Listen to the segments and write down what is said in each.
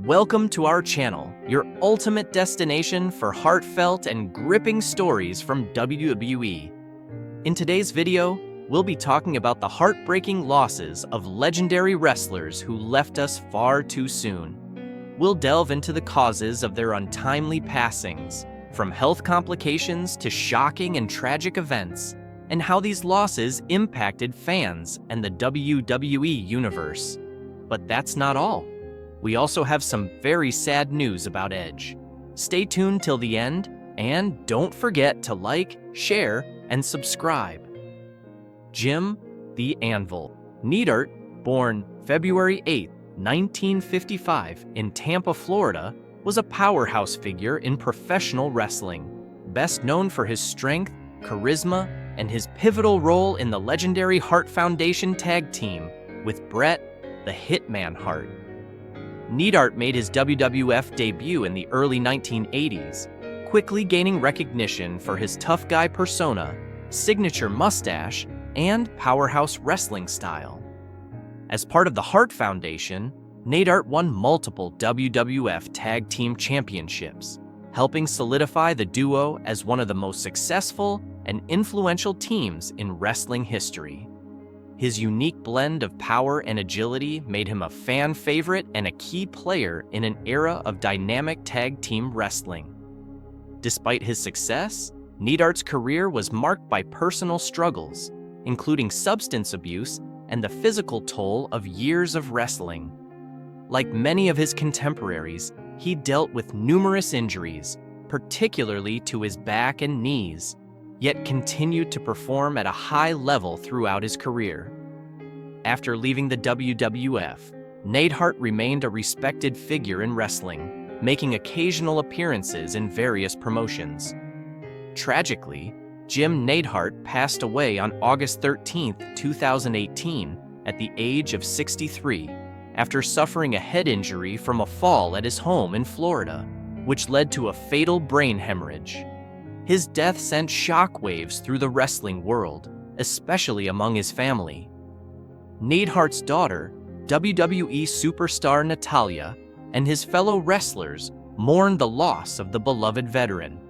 Welcome to our channel, your ultimate destination for heartfelt and gripping stories from WWE. In today's video, we'll be talking about the heartbreaking losses of legendary wrestlers who left us far too soon. We'll delve into the causes of their untimely passings, from health complications to shocking and tragic events, and how these losses impacted fans and the WWE Universe. But that's not all. We also have some very sad news about Edge. Stay tuned till the end, and don't forget to like, share, and subscribe. Jim the Anvil Neidhart, born February 8, 1955 in Tampa, Florida, was a powerhouse figure in professional wrestling, best known for his strength, charisma, and his pivotal role in the legendary Hart Foundation tag team with Bret the Hitman Hart. Neidhart made his WWF debut in the early 1980s, quickly gaining recognition for his tough guy persona, signature mustache, and powerhouse wrestling style. As part of the Hart Foundation, Neidhart won multiple WWF Tag Team Championships, helping solidify the duo as one of the most successful and influential teams in wrestling history. His unique blend of power and agility made him a fan favorite and a key player in an era of dynamic tag team wrestling. Despite his success, Neidhart's career was marked by personal struggles, including substance abuse and the physical toll of years of wrestling. Like many of his contemporaries, he dealt with numerous injuries, particularly to his back and knees, yet continued to perform at a high level throughout his career. After leaving the WWF, Neidhart remained a respected figure in wrestling, making occasional appearances in various promotions. Tragically, Jim Neidhart passed away on August 13, 2018, at the age of 63, after suffering a head injury from a fall at his home in Florida, which led to a fatal brain hemorrhage. His death sent shockwaves through the wrestling world, especially among his family. Neidhart's daughter, WWE superstar Natalya, and his fellow wrestlers mourned the loss of the beloved veteran.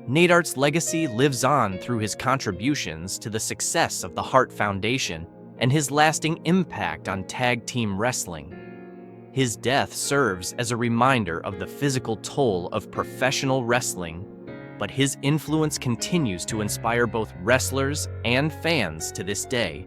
Neidhart's legacy lives on through his contributions to the success of the Hart Foundation and his lasting impact on tag team wrestling. His death serves as a reminder of the physical toll of professional wrestling, but his influence continues to inspire both wrestlers and fans to this day.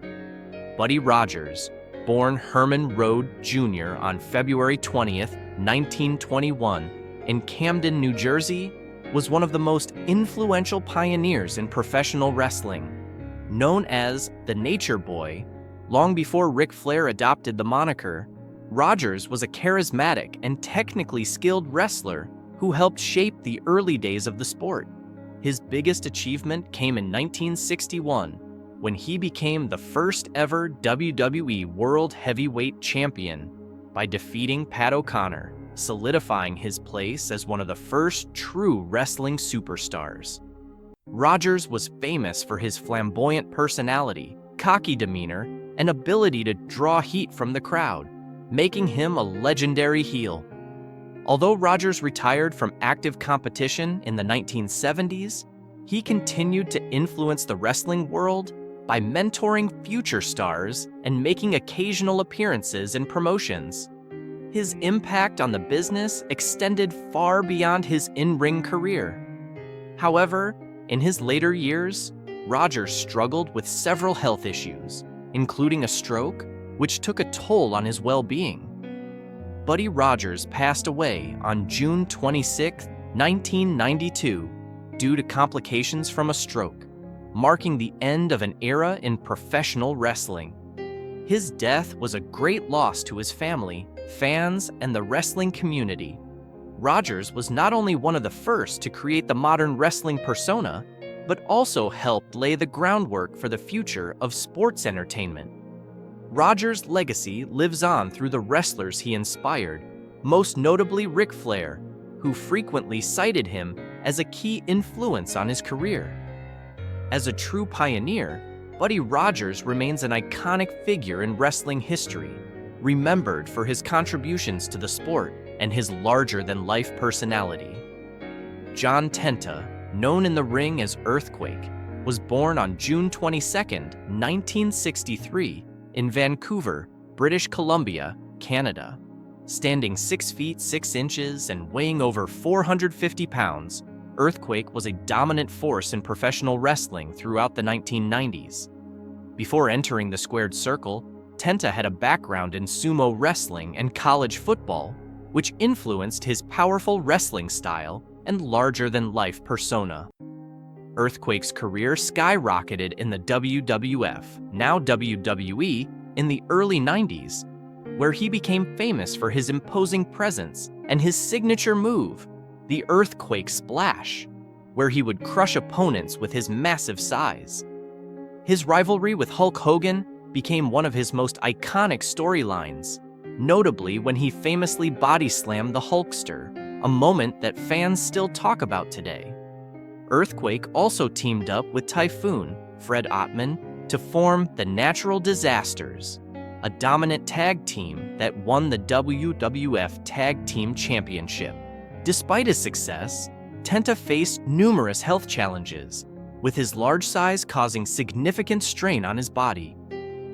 Buddy Rogers, born Herman Rode Jr. on February 20, 1921, in Camden, New Jersey, was one of the most influential pioneers in professional wrestling. Known as the Nature Boy, long before Ric Flair adopted the moniker, Rogers was a charismatic and technically skilled wrestler who helped shape the early days of the sport. His biggest achievement came in 1961, when he became the first ever WWE World Heavyweight Champion by defeating Pat O'Connor, solidifying his place as one of the first true wrestling superstars. Rogers was famous for his flamboyant personality, cocky demeanor, and ability to draw heat from the crowd, making him a legendary heel. Although Rogers retired from active competition in the 1970s, he continued to influence the wrestling world by mentoring future stars and making occasional appearances in promotions. His impact on the business extended far beyond his in-ring career. However, in his later years, Rogers struggled with several health issues, including a stroke, which took a toll on his well-being. Buddy Rogers passed away on June 26, 1992, due to complications from a stroke, marking the end of an era in professional wrestling. His death was a great loss to his family, fans, and the wrestling community. Rogers was not only one of the first to create the modern wrestling persona, but also helped lay the groundwork for the future of sports entertainment. Rogers' legacy lives on through the wrestlers he inspired, most notably Ric Flair, who frequently cited him as a key influence on his career. As a true pioneer, Buddy Rogers remains an iconic figure in wrestling history, remembered for his contributions to the sport and his larger-than-life personality. John Tenta, known in the ring as Earthquake, was born on June 22, 1963, in Vancouver, British Columbia, Canada. Standing 6 feet 6 inches and weighing over 450 pounds, Earthquake was a dominant force in professional wrestling throughout the 1990s. Before entering the squared circle, Tenta had a background in sumo wrestling and college football, which influenced his powerful wrestling style and larger-than-life persona. Earthquake's career skyrocketed in the WWF, now WWE, in the early 90s, where he became famous for his imposing presence and his signature move, the Earthquake Splash, where he would crush opponents with his massive size. His rivalry with Hulk Hogan became one of his most iconic storylines, notably when he famously body-slammed the Hulkster, a moment that fans still talk about today. Earthquake also teamed up with Typhoon, Fred Ottman, to form the Natural Disasters, a dominant tag team that won the WWF Tag Team Championship. Despite his success, Tenta faced numerous health challenges, with his large size causing significant strain on his body.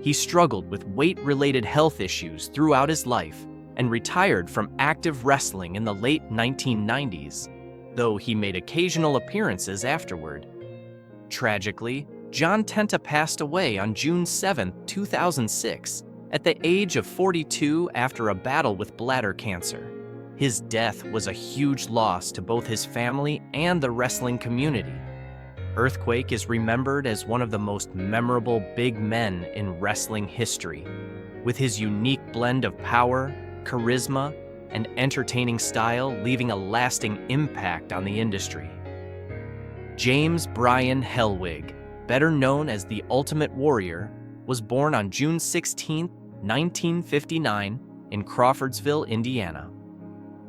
He struggled with weight-related health issues throughout his life and retired from active wrestling in the late 1990s, though he made occasional appearances afterward. Tragically, John Tenta passed away on June 7, 2006, at the age of 42 after a battle with bladder cancer. His death was a huge loss to both his family and the wrestling community. Earthquake is remembered as one of the most memorable big men in wrestling history, with his unique blend of power, charisma, and entertaining style leaving a lasting impact on the industry. James Bryan Hellwig, better known as the Ultimate Warrior, was born on June 16, 1959, in Crawfordsville, Indiana.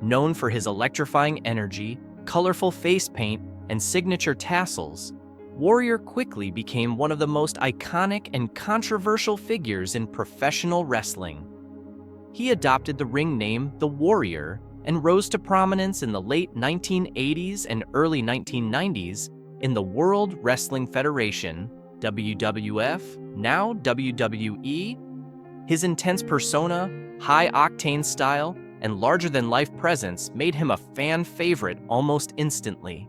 Known for his electrifying energy, colorful face paint, and signature tassels, Warrior quickly became one of the most iconic and controversial figures in professional wrestling. He adopted the ring name The Warrior and rose to prominence in the late 1980s and early 1990s in the World Wrestling Federation, WWF, now WWE. His intense persona, high-octane style, and larger-than-life presence made him a fan favorite almost instantly.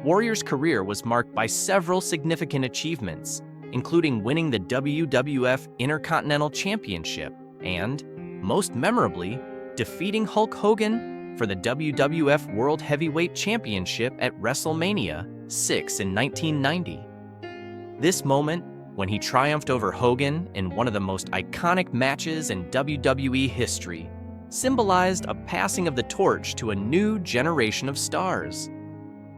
Warrior's career was marked by several significant achievements, including winning the WWF Intercontinental Championship and, most memorably, defeating Hulk Hogan for the WWF World Heavyweight Championship at WrestleMania 6 in 1990. This moment, when he triumphed over Hogan in one of the most iconic matches in WWE history, symbolized a passing of the torch to a new generation of stars.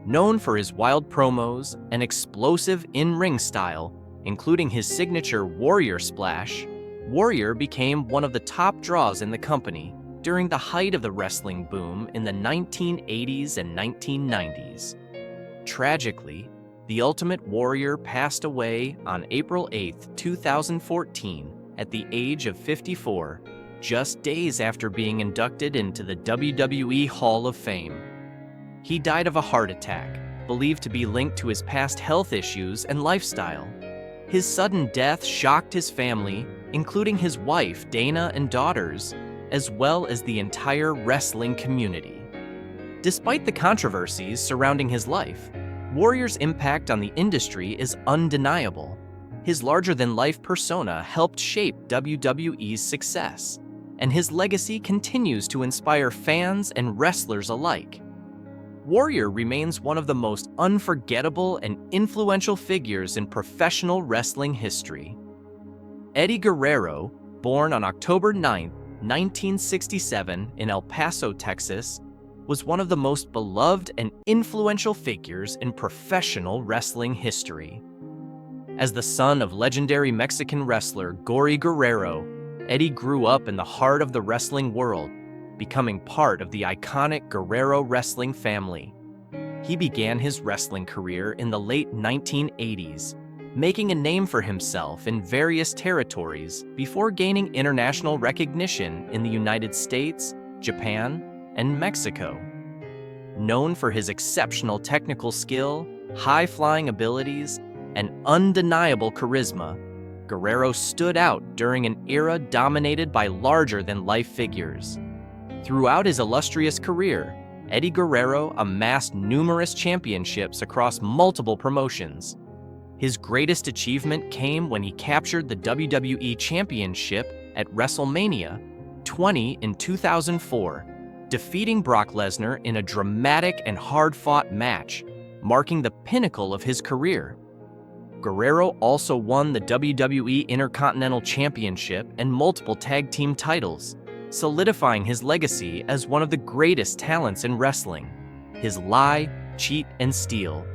Known for his wild promos and explosive in-ring style, including his signature Warrior Splash, Warrior became one of the top draws in the company during the height of the wrestling boom in the 1980s and 1990s. Tragically, the Ultimate Warrior passed away on April 8, 2014, at the age of 54, just days after being inducted into the WWE Hall of Fame. He died of a heart attack, believed to be linked to his past health issues and lifestyle. His sudden death shocked his family, including his wife, Dana, and daughters, as well as the entire wrestling community. Despite the controversies surrounding his life, Warrior's impact on the industry is undeniable. His larger-than-life persona helped shape WWE's success, and his legacy continues to inspire fans and wrestlers alike. Warrior remains one of the most unforgettable and influential figures in professional wrestling history. Eddie Guerrero, born on October 9, 1967 in El Paso, Texas, was one of the most beloved and influential figures in professional wrestling history. As the son of legendary Mexican wrestler Guerrero, Eddie grew up in the heart of the wrestling world, becoming part of the iconic Guerrero wrestling family. He began his wrestling career in the late 1980s, making a name for himself in various territories before gaining international recognition in the United States, Japan, and Mexico. Known for his exceptional technical skill, high-flying abilities, and undeniable charisma, Guerrero stood out during an era dominated by larger-than-life figures. Throughout his illustrious career, Eddie Guerrero amassed numerous championships across multiple promotions. His greatest achievement came when he captured the WWE Championship at WrestleMania 20 in 2004, defeating Brock Lesnar in a dramatic and hard-fought match, marking the pinnacle of his career. Guerrero also won the WWE Intercontinental Championship and multiple tag team titles, solidifying his legacy as one of the greatest talents in wrestling. His lie, cheat, and steal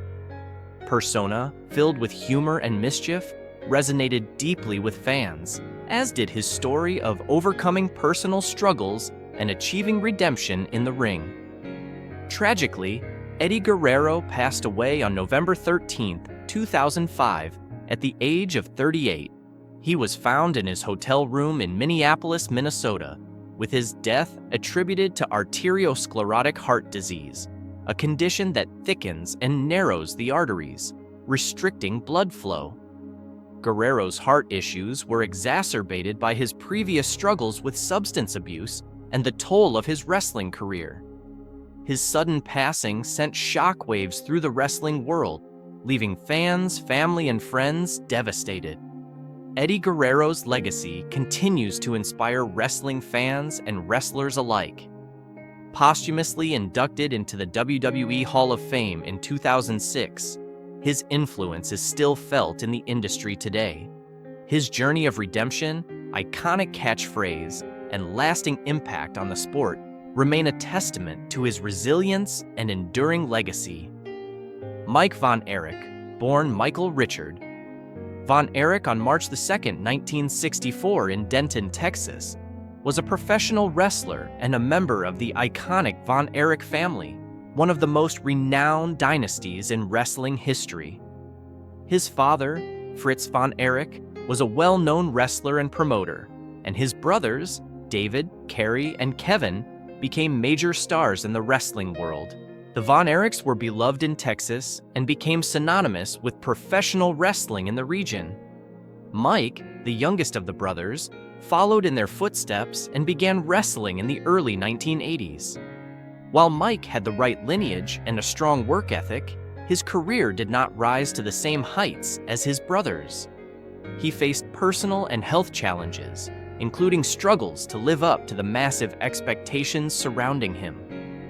persona, filled with humor and mischief, resonated deeply with fans, as did his story of overcoming personal struggles and achieving redemption in the ring. Tragically, Eddie Guerrero passed away on November 13, 2005, at the age of 38. He was found in his hotel room in Minneapolis, Minnesota, with his death attributed to arteriosclerotic heart disease, a condition that thickens and narrows the arteries, restricting blood flow. Guerrero's heart issues were exacerbated by his previous struggles with substance abuse and the toll of his wrestling career. His sudden passing sent shockwaves through the wrestling world, leaving fans, family, and friends devastated. Eddie Guerrero's legacy continues to inspire wrestling fans and wrestlers alike. Posthumously inducted into the WWE Hall of Fame in 2006, his influence is still felt in the industry today. His journey of redemption, iconic catchphrase, and lasting impact on the sport remain a testament to his resilience and enduring legacy. Mike Von Erich, born Michael Richard Von Erich on March 2, 1964 in Denton, Texas, was a professional wrestler and a member of the iconic Von Erich family, one of the most renowned dynasties in wrestling history. His father, Fritz Von Erich, was a well-known wrestler and promoter, and his brothers, David, Kerry, and Kevin, became major stars in the wrestling world. The Von Erichs were beloved in Texas and became synonymous with professional wrestling in the region. Mike, the youngest of the brothers, followed in their footsteps and began wrestling in the early 1980s. While Mike had the right lineage and a strong work ethic, his career did not rise to the same heights as his brothers. He faced personal and health challenges, including struggles to live up to the massive expectations surrounding him,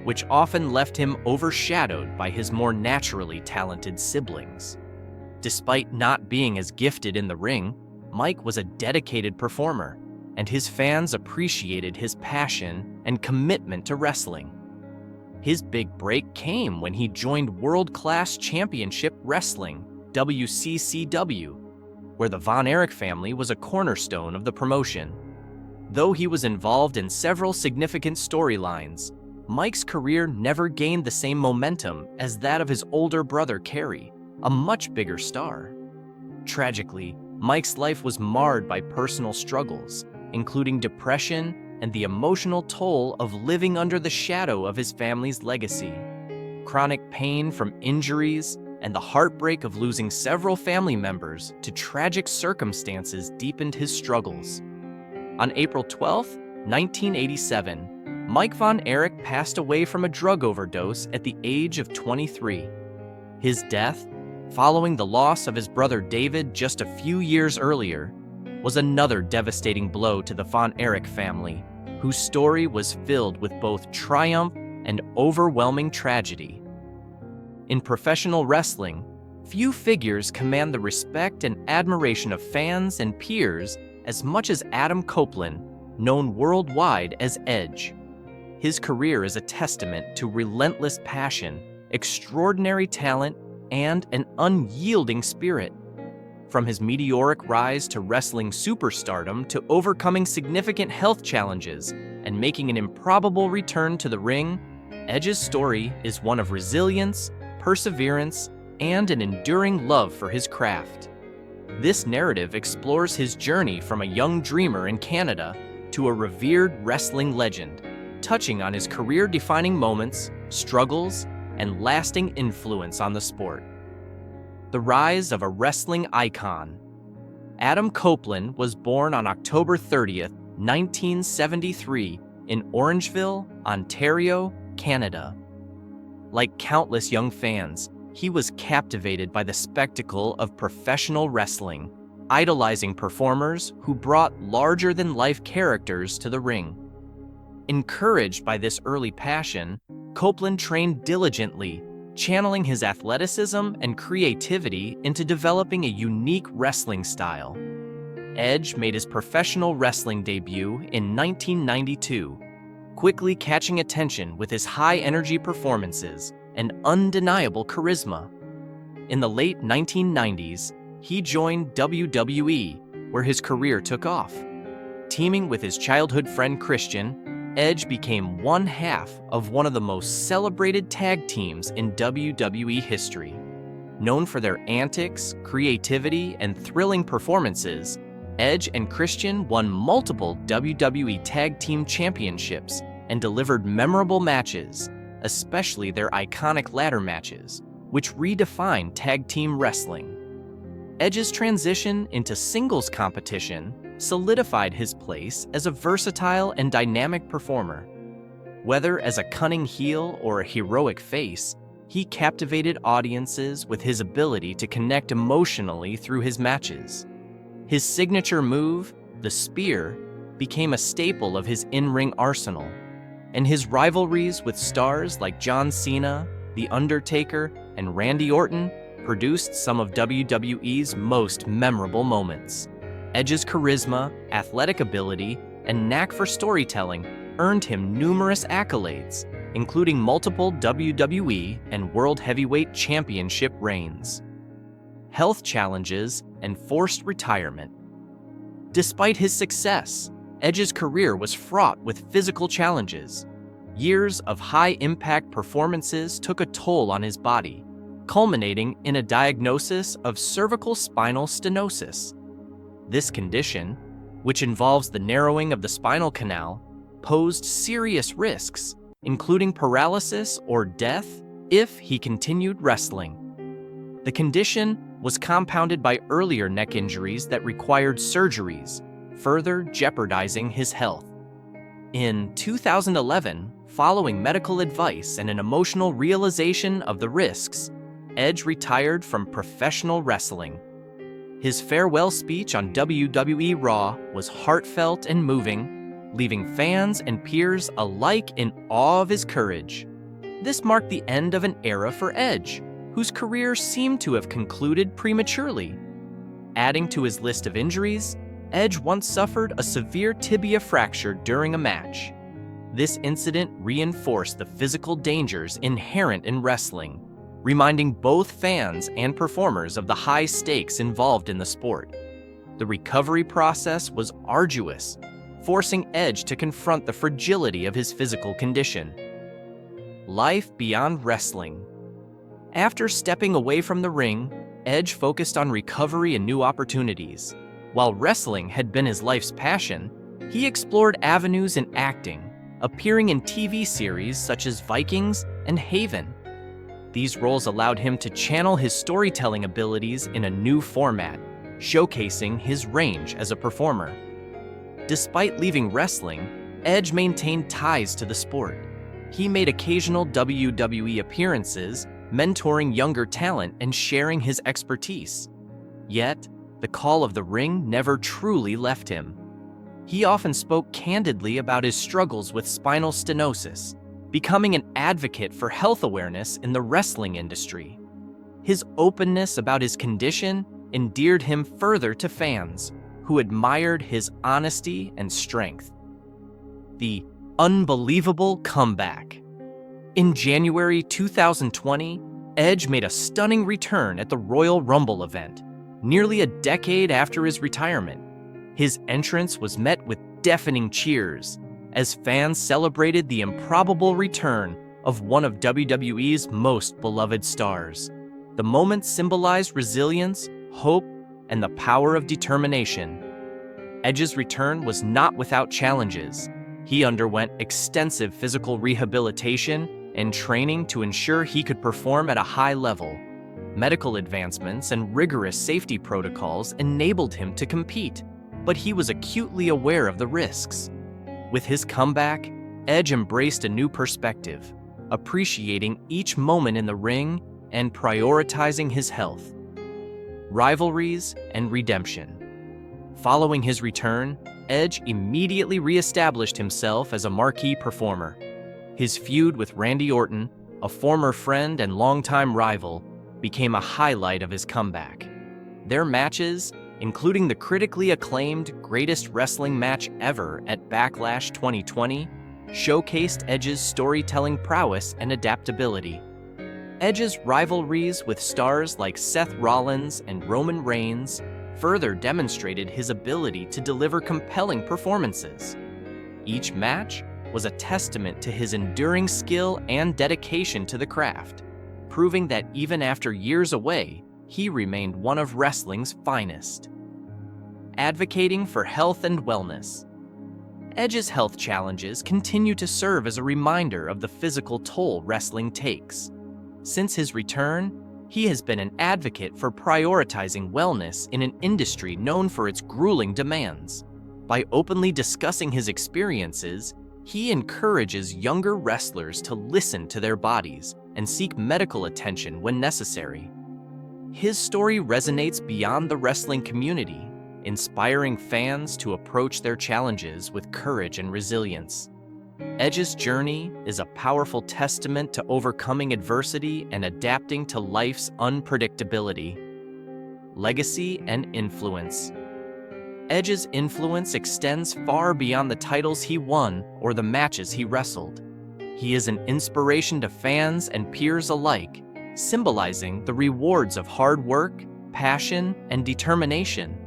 which often left him overshadowed by his more naturally talented siblings. Despite not being as gifted in the ring, Mike was a dedicated performer, and his fans appreciated his passion and commitment to wrestling. His big break came when he joined World Class Championship Wrestling, WCCW, where the Von Erich family was a cornerstone of the promotion. Though he was involved in several significant storylines, Mike's career never gained the same momentum as that of his older brother Kerry, a much bigger star. Tragically, Mike's life was marred by personal struggles, including depression and the emotional toll of living under the shadow of his family's legacy. Chronic pain from injuries and the heartbreak of losing several family members to tragic circumstances deepened his struggles. On April 12, 1987, Mike Von Erich passed away from a drug overdose at the age of 23. His death, following the loss of his brother David just a few years earlier, was another devastating blow to the Von Erich family, whose story was filled with both triumph and overwhelming tragedy. In professional wrestling, few figures command the respect and admiration of fans and peers as much as Adam Copeland, known worldwide as Edge. His career is a testament to relentless passion, extraordinary talent, and an unyielding spirit. From his meteoric rise to wrestling superstardom to overcoming significant health challenges and making an improbable return to the ring, Edge's story is one of resilience, perseverance, and an enduring love for his craft. This narrative explores his journey from a young dreamer in Canada to a revered wrestling legend, touching on his career-defining moments, struggles, and lasting influence on the sport. The rise of a wrestling icon. Adam Copeland was born on October 30th, 1973, in Orangeville, Ontario, Canada. Like countless young fans, he was captivated by the spectacle of professional wrestling, idolizing performers who brought larger-than-life characters to the ring. Encouraged by this early passion, Copeland trained diligently, channeling his athleticism and creativity into developing a unique wrestling style. Edge made his professional wrestling debut in 1992, quickly catching attention with his high-energy performances and undeniable charisma. In the late 1990s, he joined WWE, where his career took off. Teaming with his childhood friend Christian, Edge became one half of one of the most celebrated tag teams in WWE history. Known for their antics, creativity, and thrilling performances, Edge and Christian won multiple WWE Tag Team Championships and delivered memorable matches, especially their iconic ladder matches, which redefined tag team wrestling. Edge's transition into singles competition solidified his place as a versatile and dynamic performer. Whether as a cunning heel or a heroic face, he captivated audiences with his ability to connect emotionally through his matches. His signature move, the spear, became a staple of his in-ring arsenal, and his rivalries with stars like John Cena, The Undertaker, and Randy Orton produced some of WWE's most memorable moments. Edge's charisma, athletic ability, and knack for storytelling earned him numerous accolades, including multiple WWE and World Heavyweight Championship reigns. Health challenges and forced retirement. Despite his success, Edge's career was fraught with physical challenges. Years of high-impact performances took a toll on his body, culminating in a diagnosis of cervical spinal stenosis. This condition, which involves the narrowing of the spinal canal, posed serious risks, including paralysis or death if he continued wrestling. The condition was compounded by earlier neck injuries that required surgeries, further jeopardizing his health. In 2011, following medical advice and an emotional realization of the risks, Edge retired from professional wrestling. His farewell speech on WWE Raw was heartfelt and moving, leaving fans and peers alike in awe of his courage. This marked the end of an era for Edge, whose career seemed to have concluded prematurely. Adding to his list of injuries, Edge once suffered a severe tibia fracture during a match. This incident reinforced the physical dangers inherent in wrestling, reminding both fans and performers of the high stakes involved in the sport. The recovery process was arduous, forcing Edge to confront the fragility of his physical condition. Life beyond wrestling. After stepping away from the ring, Edge focused on recovery and new opportunities. While wrestling had been his life's passion, he explored avenues in acting, appearing in TV series such as Vikings and Haven. These roles allowed him to channel his storytelling abilities in a new format, showcasing his range as a performer. Despite leaving wrestling, Edge maintained ties to the sport. He made occasional WWE appearances, mentoring younger talent and sharing his expertise. Yet, the call of the ring never truly left him. He often spoke candidly about his struggles with spinal stenosis, becoming an advocate for health awareness in the wrestling industry. His openness about his condition endeared him further to fans, who admired his honesty and strength. The unbelievable comeback. In January 2020, Edge made a stunning return at the Royal Rumble event, nearly a decade after his retirement. His entrance was met with deafening cheers as fans celebrated the improbable return of one of WWE's most beloved stars. The moment symbolized resilience, hope, and the power of determination. Edge's return was not without challenges. He underwent extensive physical rehabilitation and training to ensure he could perform at a high level. Medical advancements and rigorous safety protocols enabled him to compete, but he was acutely aware of the risks. With his comeback, Edge embraced a new perspective, appreciating each moment in the ring and prioritizing his health. Rivalries and redemption. Following his return, Edge immediately re-established himself as a marquee performer. His feud with Randy Orton, a former friend and longtime rival, became a highlight of his comeback. Their matches, including the critically acclaimed Greatest Wrestling Match Ever at Backlash 2020, showcased Edge's storytelling prowess and adaptability. Edge's rivalries with stars like Seth Rollins and Roman Reigns further demonstrated his ability to deliver compelling performances. Each match was a testament to his enduring skill and dedication to the craft, proving that even after years away, he remained one of wrestling's finest. Advocating for health and wellness. Edge's health challenges continue to serve as a reminder of the physical toll wrestling takes. Since his return, he has been an advocate for prioritizing wellness in an industry known for its grueling demands. By openly discussing his experiences, he encourages younger wrestlers to listen to their bodies and seek medical attention when necessary. His story resonates beyond the wrestling community, inspiring fans to approach their challenges with courage and resilience. Edge's journey is a powerful testament to overcoming adversity and adapting to life's unpredictability. Legacy and influence. Edge's influence extends far beyond the titles he won or the matches he wrestled. He is an inspiration to fans and peers alike, symbolizing the rewards of hard work, passion, and determination.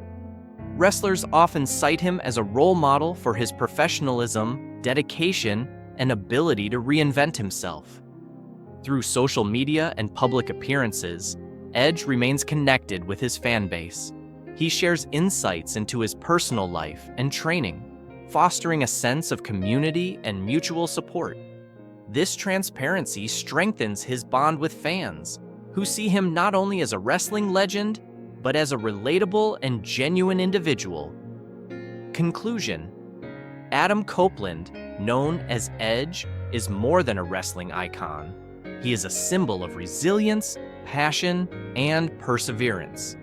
Wrestlers often cite him as a role model for his professionalism, dedication, and ability to reinvent himself. Through social media and public appearances, Edge remains connected with his fan base. He shares insights into his personal life and training, fostering a sense of community and mutual support. This transparency strengthens his bond with fans, who see him not only as a wrestling legend, but as a relatable and genuine individual. Conclusion. Adam Copeland, known as Edge, is more than a wrestling icon. He is a symbol of resilience, passion, and perseverance.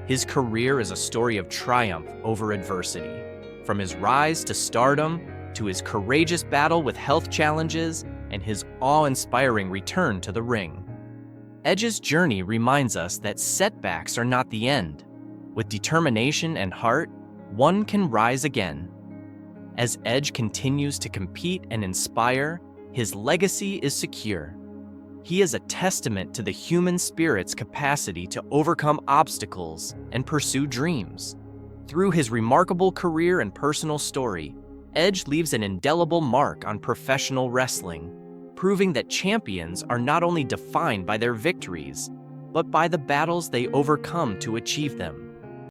His career is a story of triumph over adversity. From his rise to stardom, to his courageous battle with health challenges, and his awe-inspiring return to the ring. Edge's journey reminds us that setbacks are not the end. With determination and heart, one can rise again. As Edge continues to compete and inspire, his legacy is secure. He is a testament to the human spirit's capacity to overcome obstacles and pursue dreams. Through his remarkable career and personal story, Edge leaves an indelible mark on professional wrestling, proving that champions are not only defined by their victories, but by the battles they overcome to achieve them.